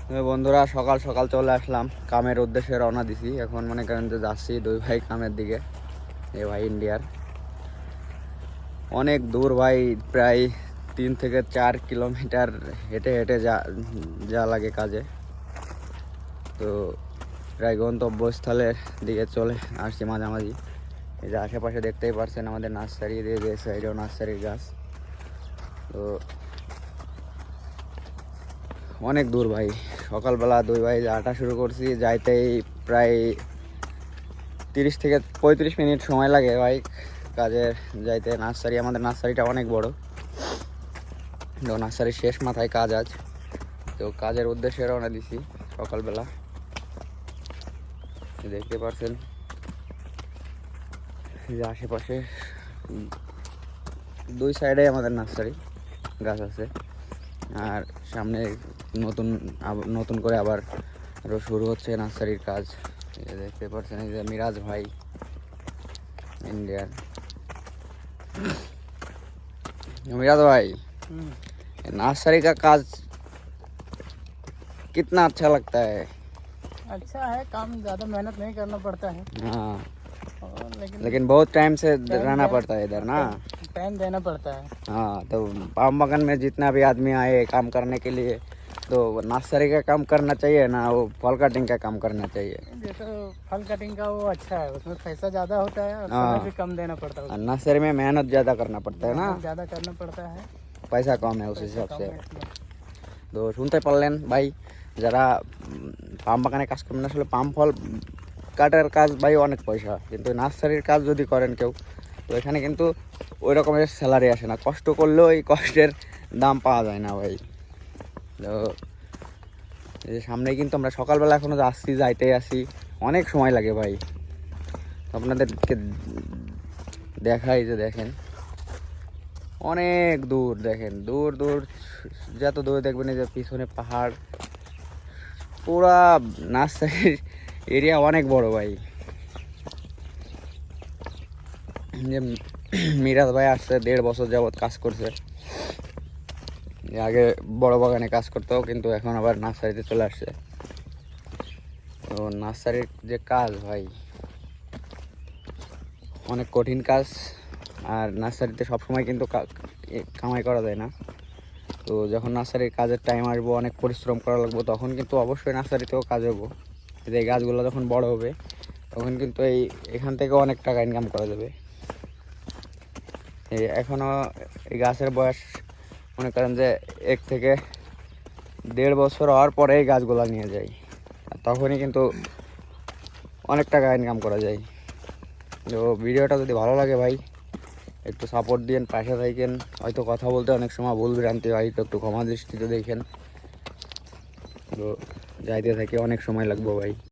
বন্ধুরা সকাল সকাল চলে আসলাম, কামের উদ্দেশ্যে রওনা দিছি। এখন মনে করেন যে যাচ্ছি দুই ভাই কামের দিকে। এ ভাই ইন্ডিয়ার অনেক দূর ভাই, প্রায় 3 থেকে 4 কিলোমিটার হেঁটে হেঁটে যা লাগে কাজে। তো প্রায় গন্তব্যস্থলের দিকে চলে আসছি মাঝামাঝি। এই যে আশেপাশে দেখতেই পারছেন আমাদের নার্সারি, দিয়ে যে সাইডেও নার্সারির গাছ। তো অনেক দূর ভাই, সকালবেলা দুই ভাই হাঁটা শুরু করছি, যাইতেই প্রায় 30 থেকে 35 মিনিট সময় লাগে ভাই কাজে যাইতে। আমাদের নার্সারিটা অনেক বড়, তো নার্সারির শেষ মাথায় কাজ আজ। তো কাজের উদ্দেশ্যে রওনা দিছি সকালবেলা। দেখতে পাচ্ছেন যে আশেপাশে দুই সাইডে আমাদের নার্সারি গাছ আছে, আর সামনে নতুন নতুন করে আবার আরও শুরু হচ্ছে নার্সারির কাজ। দেখতে পাচ্ছেন এই যে মিরাজ ভাই इंडियन। मिराज भाई, नर्सरी का काज कितना अच्छा लगता है? अच्छा है, काम ज़्यादा मेहनत नहीं करना पड़ता है। हाँ, लेकिन लेकिन बहुत टाइम से रहना पड़ता है इधर ना। टाइम देना पड़ता है। हाँ, तो पाम बागान में जितना भी आदमी आए काम करने के लिए, तो नर्सरी का काम करना चाहिए ना, वो फल कटिंग का काम करना चाहिए। जैसे फल कटिंग का वो अच्छा है, उसमें पैसा ज़्यादा होता है और हाँ। समय भी कम देना पड़ता है। नर्सरी में मेहनत ज़्यादा करना पड़ता है ना, ज़्यादा करना पड़ता है, पैसा कम है उस पैसा हिसाब कम से। है इसमें। তো শুনতে পারলেন ভাই, যারা পাম বাগানে কাজ করবেন, আসলে পাম ফল কাটার কাজ ভাই অনেক পয়সা, কিন্তু নার্সারির কাজ যদি করেন কেউ, তো এখানে কিন্তু ওই রকমের স্যালারি আসে না, কষ্ট করলেও এই কষ্টের দাম পাওয়া যায় না ভাই। তো এই যে সামনে কিন্তু আমরা সকালবেলা এখনও যাচ্ছি, যাইতেই আসি, অনেক সময় লাগে ভাই। আপনাদেরকে দেখাই যে দেখেন অনেক দূর, দেখেন দূর দূর, যত দূর দেখবেন এই যে পিছনে পাহাড়, পুরা নার্সারির এরিয়া অনেক বড় ভাই। যে মিরাজ ভাই আসছে, 1.5 বছর যাবৎ কাজ করছে। আগে বড় বাগানে কাজ করতো, কিন্তু এখন আবার নার্সারিতে চলে আসছে। তো নার্সারির যে কাজ ভাই অনেক কঠিন কাজ, আর নার্সারিতে সবসময় কিন্তু কামাই করা যায় না। তো যখন নার্সারির কাজের টাইম আসবো, অনেক পরিশ্রম করা লাগবে, তখন কিন্তু অবশ্যই নার্সারিতেও কাজ হবো। এই গাছগুলো যখন বড় হবে, তখন কিন্তু এখান থেকে অনেক টাকা ইনকাম করা যাবে। এখনও এই গাছের বয়স মনে করেন যে 1 থেকে 1.5 বছর হওয়ার পরে এই গাছগুলো নিয়ে যায়, আর তখনই কিন্তু অনেক টাকা ইনকাম করা যায়। তো ভিডিওটা যদি ভালো লাগে ভাই, একটু সাপোর্ট দিন, পাশে থাকেন। হয়তো কথা বলতে অনেক সময় ভুল ভ্রান্তি হয়, তো একটু ক্ষমা দৃষ্টিতে দেখেন। তো যাইতে থাকি, অনেক সময় লাগবে ভাই।